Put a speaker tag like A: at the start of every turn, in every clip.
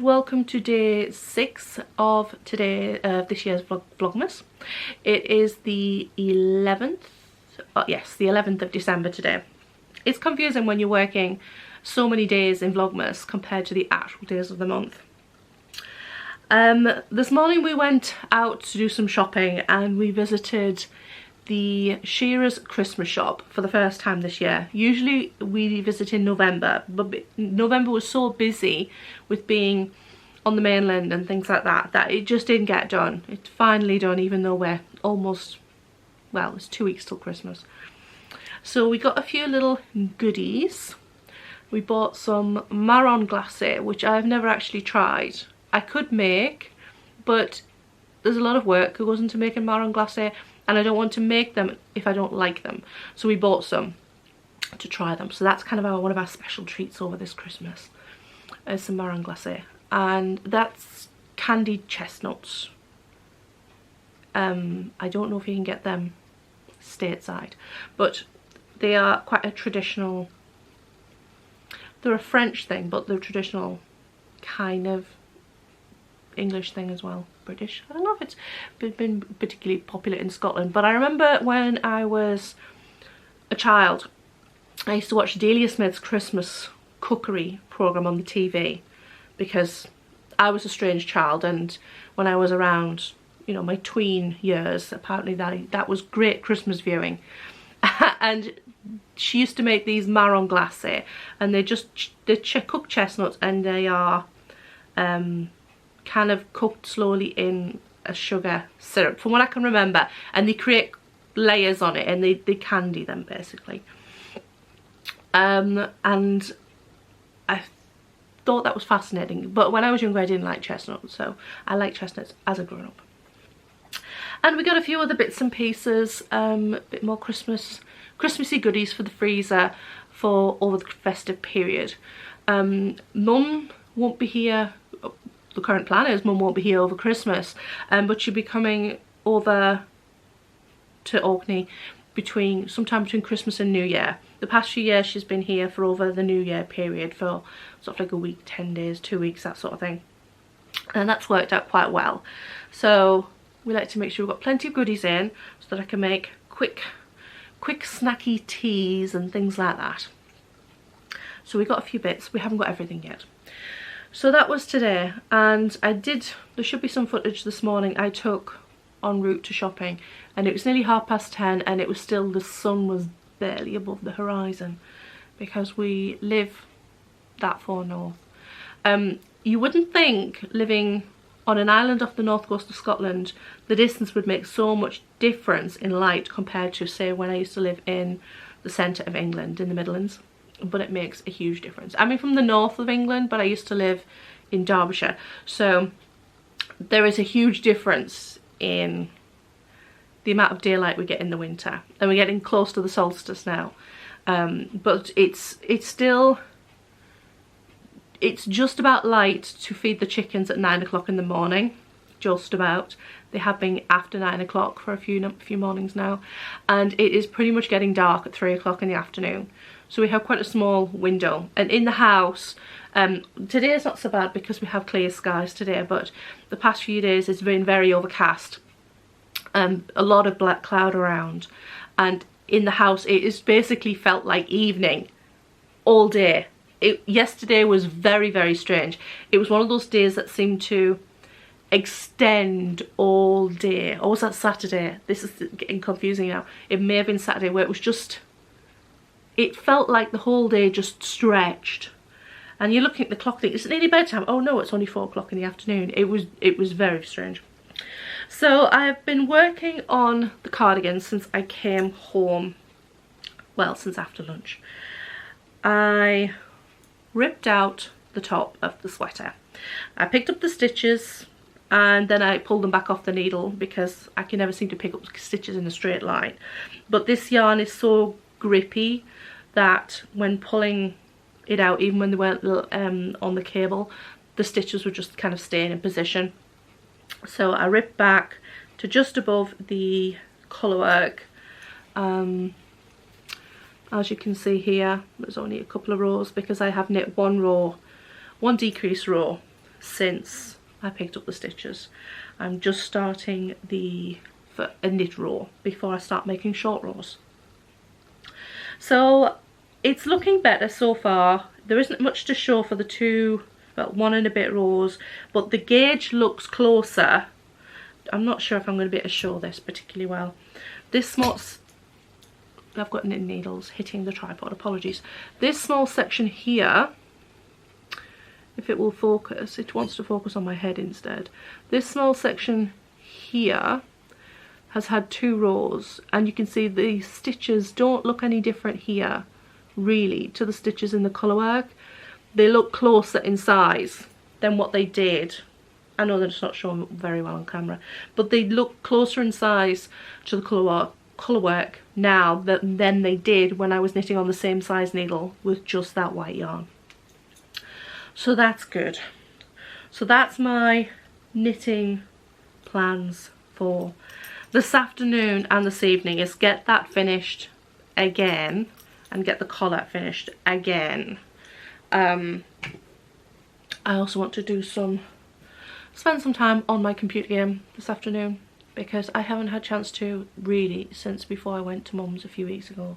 A: welcome to day 6 of this year's Vlogmas. It is the 11th, yes, the 11th of December today. It's confusing when you're working so many days in Vlogmas compared to the actual days of the month. This morning we went out to do some shopping and we visited the Shearer's Christmas shop for the first time this year. Usually we visit in November, but November was so busy with being on the mainland and things like that that it just didn't get done. It's finally done, even though we're almost, well, it's 2 weeks till Christmas. So we got a few little goodies. We bought some marron glacé, which I've never actually tried. I could make, but there's a lot of work that goes into making marron glacé, and I don't want to make them if I don't like them. So we bought some to try them. So that's kind of one of our special treats over this Christmas. Some marron glacé. And that's candied chestnuts. I don't know if you can get them stateside, but they are quite a traditional, they're a French thing, but they're a traditional kind of English thing as well. British. I don't know if it's been particularly popular in Scotland, but I remember when I was a child I used to watch Delia Smith's Christmas cookery programme on the TV, because I was a strange child, and when I was around, you know, my tween years, apparently that was great Christmas viewing. And she used to make these marron glacé, and they cook chestnuts, and they are kind of cooked slowly in a sugar syrup, from what I can remember, and they create layers on it and they candy them basically. And I thought that was fascinating, but when I was younger I didn't like chestnuts, so I like chestnuts as a grown-up. And we got a few other bits and pieces, a bit more Christmassy goodies for the freezer for over the festive period. Mum won't be here. The current plan is Mum won't be here over Christmas, but she'll be coming over to Orkney sometime between Christmas and New Year. The past few years she's been here for over the New Year period for sort of like a week, 10 days, 2 weeks, that sort of thing. And that's worked out quite well. So we like to make sure we've got plenty of goodies in so that I can make quick snacky teas and things like that. So we got a few bits, we haven't got everything yet. So that was today, and there should be some footage this morning I took en route to shopping, and it was nearly 10:30 and it was still, the sun was barely above the horizon because we live that far north. You wouldn't think, living on an island off the north coast of Scotland, the distance would make so much difference in light compared to, say, when I used to live in the centre of England, in the Midlands. But it makes a huge difference. I'm from the north of England, but I used to live in Derbyshire, so there is a huge difference in the amount of daylight we get in the winter, and we're getting close to the solstice now. But it's just about light to feed the chickens at 9 o'clock in the morning, just about. They have been after 9 o'clock for a few mornings now, and it is pretty much getting dark at 3 o'clock in the afternoon. So we have quite a small window, and in the house, today is not so bad because we have clear skies today, but the past few days it's been very overcast, a lot of black cloud around, and in the house it has basically felt like evening all day. Yesterday was very, very strange. It was one of those days that seemed to extend all day. Or was that Saturday? This is getting confusing now. It may have been Saturday, where it was just, it felt like the whole day just stretched, and you're looking at the clock, think, is it nearly bedtime? Oh no, it's only 4 o'clock in the afternoon. It was very strange. So I've been working on the cardigan since I came home, well, since after lunch. I ripped out the top of the sweater. I picked up the stitches and then I pulled them back off the needle because I can never seem to pick up stitches in a straight line. But this yarn is so grippy that when pulling it out, even when they weren't on the cable, the stitches were just kind of staying in position. So I ripped back to just above the colourwork. As you can see here, there's only a couple of rows because I have knit one decrease row since I picked up the stitches. I'm just starting for a knit row before I start making short rows. So it's looking better so far. There isn't much to show for the two, well, 1 and a bit rows, but the gauge looks closer. I'm not sure if I'm going to be able to show this particularly well. This small, I've got knitting needles hitting the tripod, apologies. This small section here, if it will focus, it wants to focus on my head instead. This small section here has had 2 rows, and you can see the stitches don't look any different here really to the stitches in the colour work. They look closer in size than what they did. I know they're just not showing very well on camera, but they look closer in size to the colour work now than they did when I was knitting on the same size needle with just that white yarn. So that's good. So that's my knitting plans for this afternoon and this evening, is get that finished again and get the collar finished again. I also want to do spend some time on my computer game this afternoon, because I haven't had a chance to really since before I went to Mum's a few weeks ago.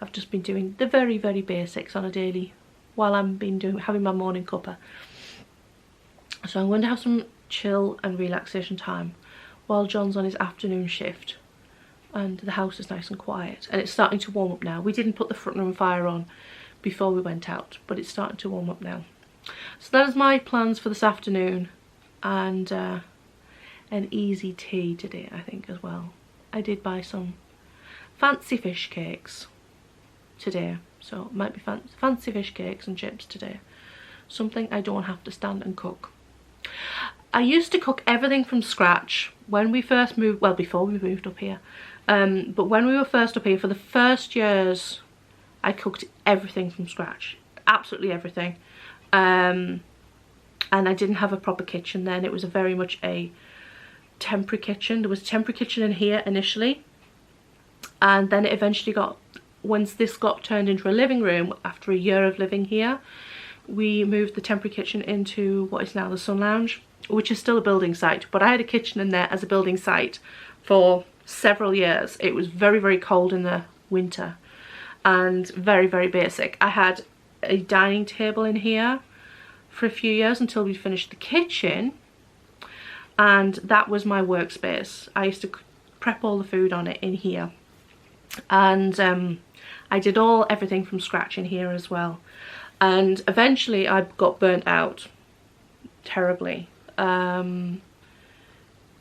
A: I've just been doing the very, very basics on a daily while I've been having my morning cuppa. So I'm going to have some chill and relaxation time while John's on his afternoon shift and the house is nice and quiet, and it's starting to warm up now. We didn't put the front room fire on before we went out, but it's starting to warm up now. So that is my plans for this afternoon, and an easy tea today I think as well. I did buy some fancy fish cakes today, so it might be fancy fish cakes and chips today. Something I don't have to stand and cook. I used to cook everything from scratch when we first moved, well before we moved up here, but when we were first up here for the first years I cooked everything from scratch, absolutely everything. And I didn't have a proper kitchen then. It was very much a temporary kitchen. There was a temporary kitchen in here initially, and then it eventually once this got turned into a living room after a year of living here, we moved the temporary kitchen into what is now the Sun Lounge, which is still a building site, but I had a kitchen in there as a building site for several years. It was very, very cold in the winter and very, very basic. I had a dining table in here for a few years until we finished the kitchen, and that was my workspace. I used to prep all the food on it in here, and I did everything from scratch in here as well. And eventually I got burnt out terribly, and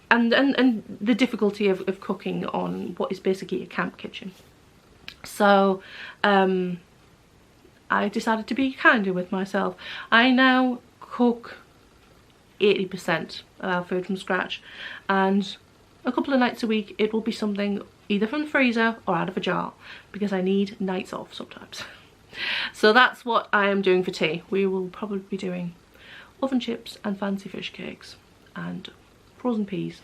A: the difficulty of cooking on what is basically a camp kitchen. So I decided to be kinder with myself. I now cook 80% of our food from scratch, and a couple of nights a week it will be something either from the freezer or out of a jar, because I need nights off sometimes. So that's what I am doing for tea. We will probably be doing oven chips and fancy fish cakes and frozen peas.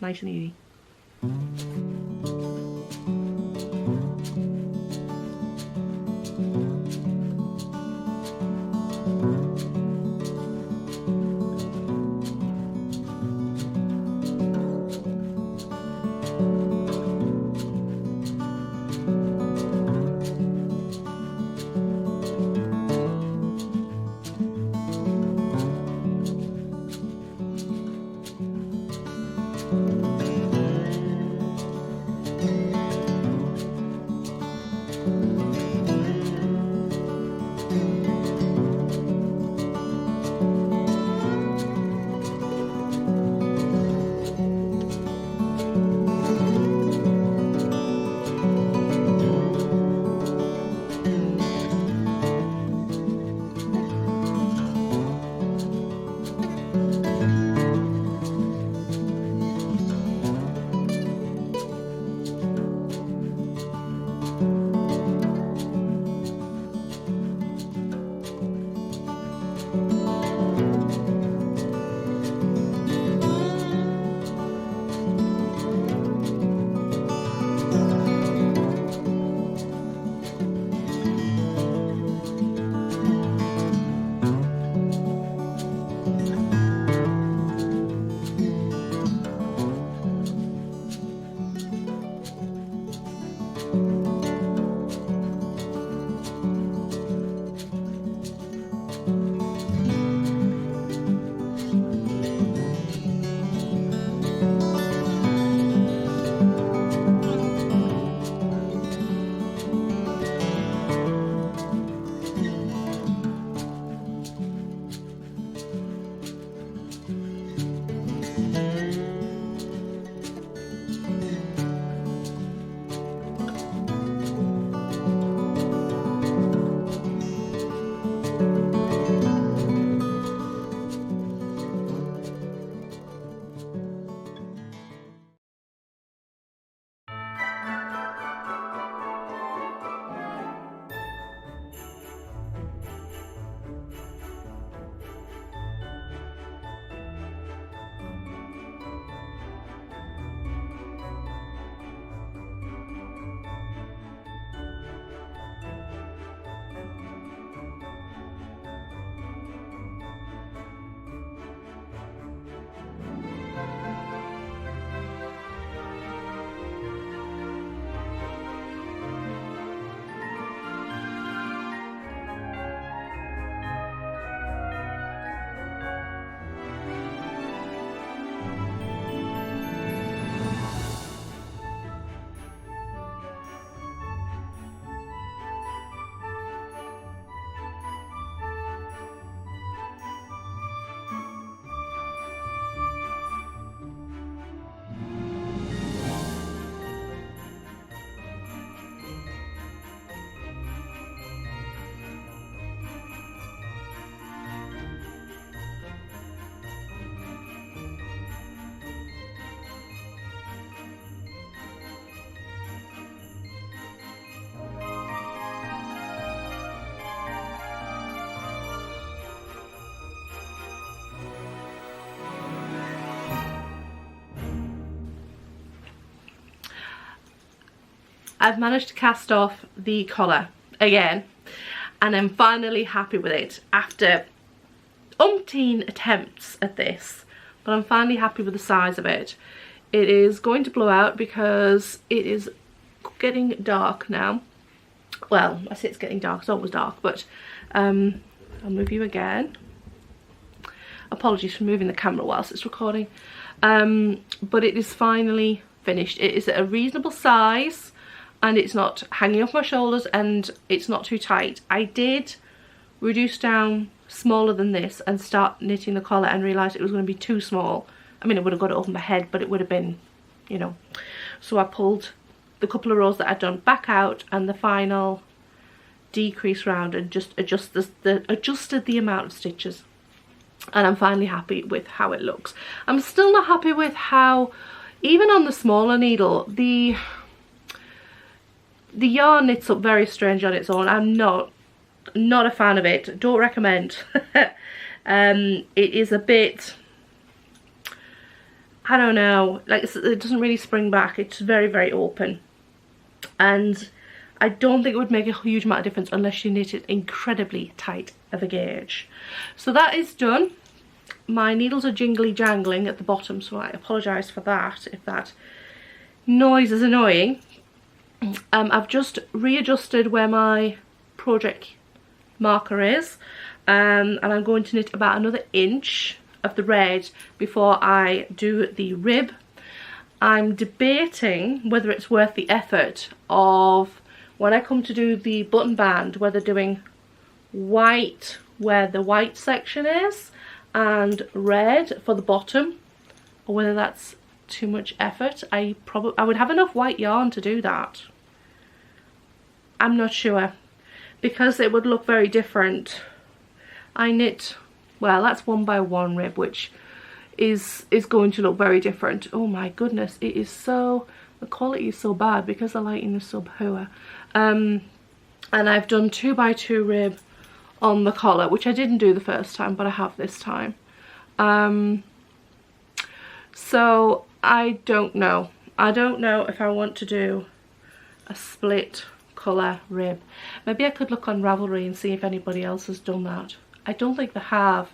A: Nice and easy. I've managed to cast off the collar again, and I'm finally happy with it after umpteen attempts at this, but I'm finally happy with the size of it. It is going to blow out because it is getting dark now. Well, I say it's getting dark, it's always dark, but I'll move you again. Apologies for moving the camera whilst it's recording. But it is finally finished. It is at a reasonable size and it's not hanging off my shoulders and it's not too tight. I did reduce down smaller than this and start knitting the collar and realised it was going to be too small. I mean, it would have got it over my head, but it would have been, you know. So I pulled the couple of rows that I'd done back out and the final decrease round and just adjusted the amount of stitches. And I'm finally happy with how it looks. I'm still not happy with how, even on the smaller needle, the yarn knits up very strange on its own. I'm not a fan of it. Don't recommend. It is a bit, I don't know, like it doesn't really spring back. It's very, very open, and I don't think it would make a huge amount of difference unless you knit it incredibly tight of a gauge. So that is done. My needles are jingly jangling at the bottom, so I apologise for that if that noise is annoying. I've just readjusted where my project marker is, and I'm going to knit about another inch of the red before I do the rib. I'm debating whether it's worth the effort of, when I come to do the button band, whether doing white where the white section is and red for the bottom, or whether that's too much effort. I would have enough white yarn to do that. I'm not sure, because it would look very different. I knit, well, that's 1 by 1 rib, which is going to look very different. Oh my goodness, it is so, the quality is so bad because the lighting is so poor. And I've done 2 by 2 rib on the collar, which I didn't do the first time, but I have this time. So I don't know if I want to do a split colour rib. Maybe I could look on Ravelry and see if anybody else has done that. I don't think they have.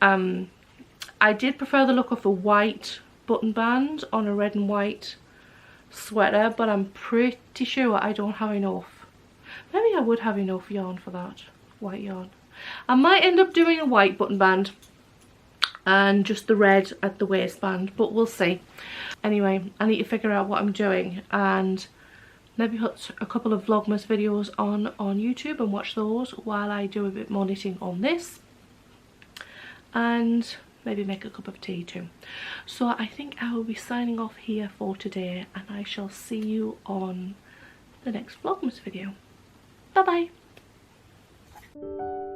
A: I did prefer the look of a white button band on a red and white sweater, but I'm pretty sure I don't have enough. Maybe I would have enough yarn for that, white yarn. I might end up doing a white button band and just the red at the waistband, but we'll see. Anyway, I need to figure out what I'm doing and maybe put a couple of Vlogmas videos on YouTube and watch those while I do a bit more knitting on this, and maybe make a cup of tea too. So I think I will be signing off here for today, and I shall see you on the next Vlogmas video. Bye bye.